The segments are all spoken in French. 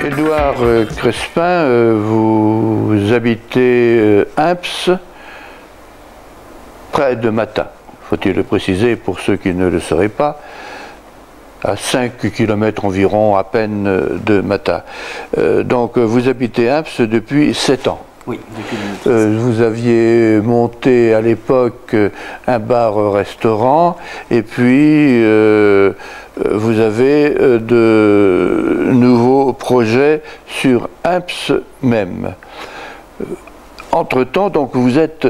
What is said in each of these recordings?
Édouard Crespin, vous habitez Imps, près de Matha, faut-il le préciser pour ceux qui ne le sauraient pas, à 5 km environ à peine de Matha. Donc vous habitez Imps depuis 7 ans. Oui, depuis 2015. Vous aviez monté à l'époque un bar-restaurant et puis vous avez de nouveaux projets sur Imps même. Entre-temps, donc vous êtes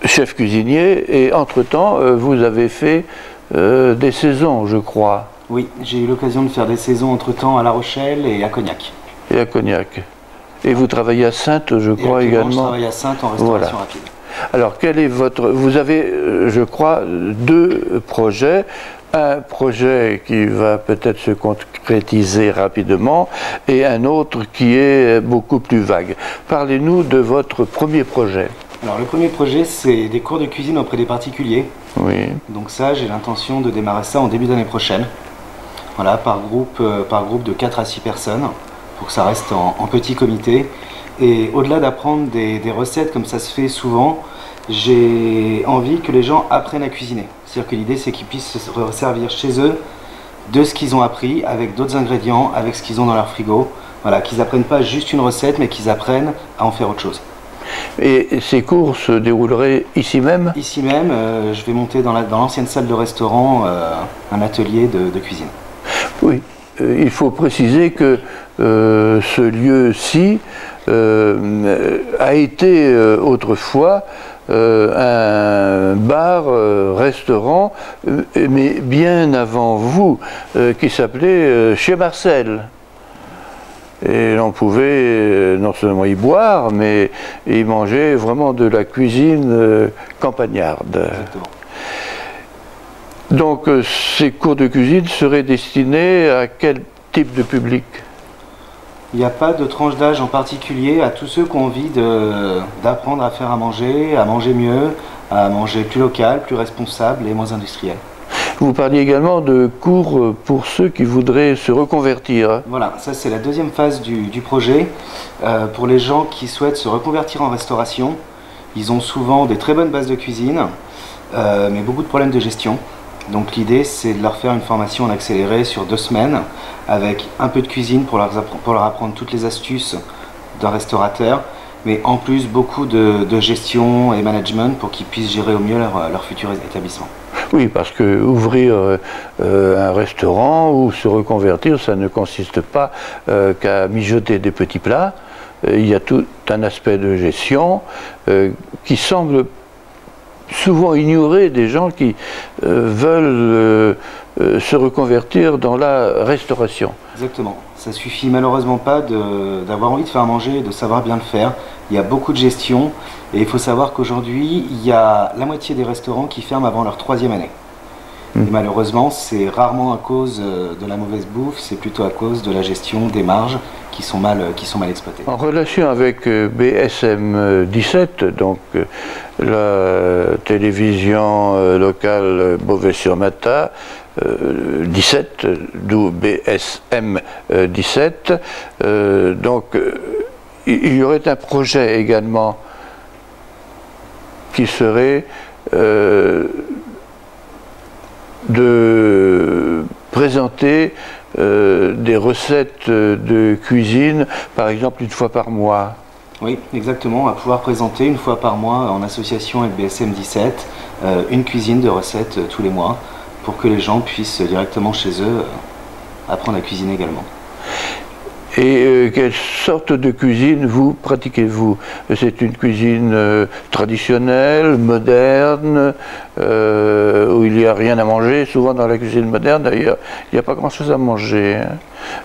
chef cuisinier et entre-temps vous avez fait des saisons, je crois. Oui, j'ai eu l'occasion de faire des saisons entre-temps à La Rochelle et à Cognac. Et à Cognac. Et vous travaillez à Saintes, je crois, également. Je travaille à Saintes en restauration rapide. Alors, quel est votre... Vous avez, je crois, 2 projets. Un projet qui va peut-être se concrétiser rapidement et un autre qui est beaucoup plus vague. Parlez-nous de votre premier projet. Alors, le premier projet, c'est des cours de cuisine auprès des particuliers. Oui. Donc ça, j'ai l'intention de démarrer ça en début d'année prochaine. Voilà, par groupe de 4 à 6 personnes. Pour que ça reste en petit comité. Et au-delà d'apprendre des recettes comme ça se fait souvent, j'ai envie que les gens apprennent à cuisiner. C'est-à-dire que l'idée c'est qu'ils puissent se resservir chez eux de ce qu'ils ont appris, avec d'autres ingrédients, avec ce qu'ils ont dans leur frigo. Voilà, qu'ils n'apprennent pas juste une recette, mais qu'ils apprennent à en faire autre chose. Et ces cours se dérouleraient ici même? Ici même, je vais monter dans l'ancienne salle de restaurant un atelier de cuisine. Oui. Il faut préciser que ce lieu-ci a été autrefois un bar-restaurant, mais bien avant vous, qui s'appelait Chez Marcel. Et l'on pouvait non seulement y boire, mais y manger vraiment de la cuisine campagnarde. Exactement. Donc ces cours de cuisine seraient destinés à quel type de public? Il n'y a pas de tranche d'âge en particulier, à tous ceux qui ont envie d'apprendre à faire à manger mieux, à manger plus local, plus responsable et moins industriel. Vous parliez également de cours pour ceux qui voudraient se reconvertir. Voilà, ça c'est la deuxième phase du projet. Pour les gens qui souhaitent se reconvertir en restauration, ils ont souvent des très bonnes bases de cuisine, mais beaucoup de problèmes de gestion. Donc l'idée c'est de leur faire une formation en accéléré sur 2 semaines avec un peu de cuisine pour leur apprendre toutes les astuces d'un restaurateur, mais en plus beaucoup de gestion et management pour qu'ils puissent gérer au mieux leur futur établissement. Oui, parce que ouvrir un restaurant ou se reconvertir, ça ne consiste pas qu'à mijoter des petits plats. Il y a tout un aspect de gestion qui semble souvent ignorer des gens qui veulent se reconvertir dans la restauration. Exactement. Ça suffit malheureusement pas d'avoir envie de faire à manger et de savoir bien le faire. Il y a beaucoup de gestion et il faut savoir qu'aujourd'hui, il y a la moitié des restaurants qui ferment avant leur 3e année. Et malheureusement, c'est rarement à cause de la mauvaise bouffe, c'est plutôt à cause de la gestion des marges qui sont mal exploitées. En relation avec BSM 17, donc la télévision locale Beauvais-sur-Matha, 17, d'où BSM 17, donc il y aurait un projet également qui serait de présenter des recettes de cuisine, par exemple 1 fois par mois. Oui, exactement. On va pouvoir présenter 1 fois par mois en association avec BSM 17 une cuisine de recettes tous les mois pour que les gens puissent directement chez eux apprendre à cuisiner également. Et quelle sorte de cuisine vous pratiquez-vous? C'est une cuisine traditionnelle, moderne, où il n'y a rien à manger? Souvent dans la cuisine moderne, d'ailleurs, il n'y a pas grand-chose à manger. Hein.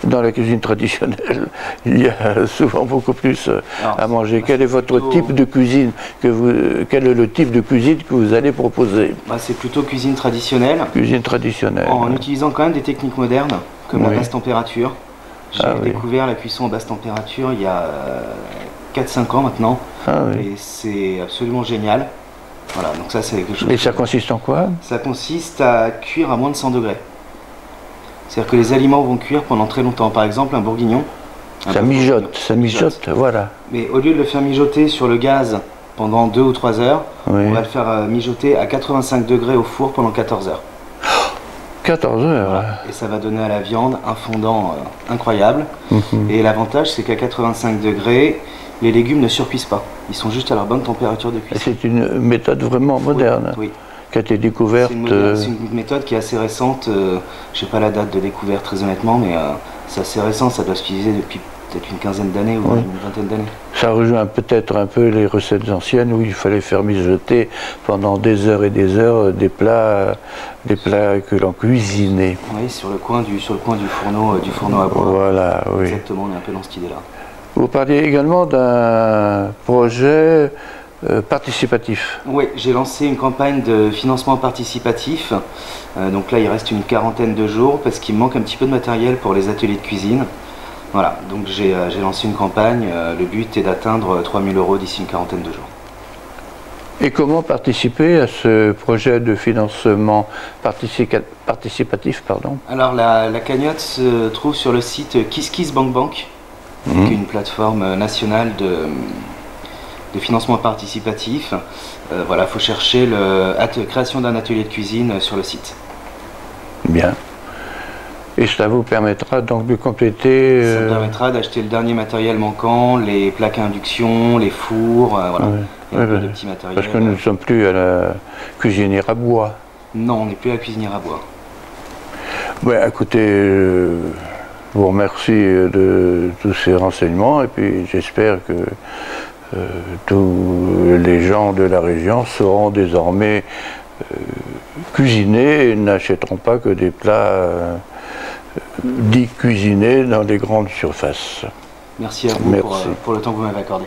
Dans la cuisine traditionnelle, il y a souvent beaucoup plus à manger. Quel est votre type de cuisine quel est le type de cuisine que vous allez proposer? C'est plutôt cuisine traditionnelle. Cuisine traditionnelle. En utilisant quand même des techniques modernes, comme la basse température. J'ai découvert la cuisson à basse température il y a 4-5 ans maintenant. Et c'est absolument génial. Voilà, donc ça c'est quelque chose. Et ça consiste en quoi? Ça consiste à cuire à moins de 100 degrés. C'est-à-dire que les aliments vont cuire pendant très longtemps. Par exemple, un bourguignon, Ça mijote, voilà. Mais au lieu de le faire mijoter sur le gaz pendant 2 ou 3 heures, Oui. on va le faire mijoter à 85 degrés au four pendant 14 heures. 14 heures. Et ça va donner à la viande un fondant incroyable. Et l'avantage, c'est qu'à 85 degrés, les légumes ne surcuisent pas. Ils sont juste à leur bonne température de cuisson. C'est une méthode vraiment moderne, Oui. qui a été découverte. C'est une méthode qui est assez récente. Je n'ai pas la date de découverte très honnêtement, mais c'est assez récent. Ça doit se utiliser depuis peut-être une quinzaine d'années ou une vingtaine d'années. Ça rejoint peut-être un peu les recettes anciennes où il fallait faire mijoter pendant des heures et des heures des plats que l'on cuisinait. Oui, sur le coin du fourneau à bois. Voilà, oui. Exactement, on est un peu dans cette idée-là. Vous parliez également d'un projet participatif. Oui, j'ai lancé une campagne de financement participatif. Donc là, il reste une quarantaine de jours parce qu'il me manque un petit peu de matériel pour les ateliers de cuisine. Voilà, donc j'ai lancé une campagne. Le but est d'atteindre 3 000 € d'ici une quarantaine de jours. Et comment participer à ce projet de financement participatif, pardon? Alors la cagnotte se trouve sur le site KissKissBankBank, qui est une plateforme nationale de financement participatif. Voilà, il faut chercher création d'un atelier de cuisine sur le site. Bien. Et cela vous permettra donc de compléter... Ça me permettra d'acheter le dernier matériel manquant, les plaques à induction, les fours, voilà. Oui, de petits matériels. parce que nous ne sommes plus à la cuisinière à bois. Non, on n'est plus à la cuisinière à bois. Ouais, écoutez, je vous remercie de tous ces renseignements et puis j'espère que tous les gens de la région sauront désormais cuisiner et n'achèteront pas que des plats dits cuisinés dans les grandes surfaces. Merci à vous pour le temps que vous m'avez accordé.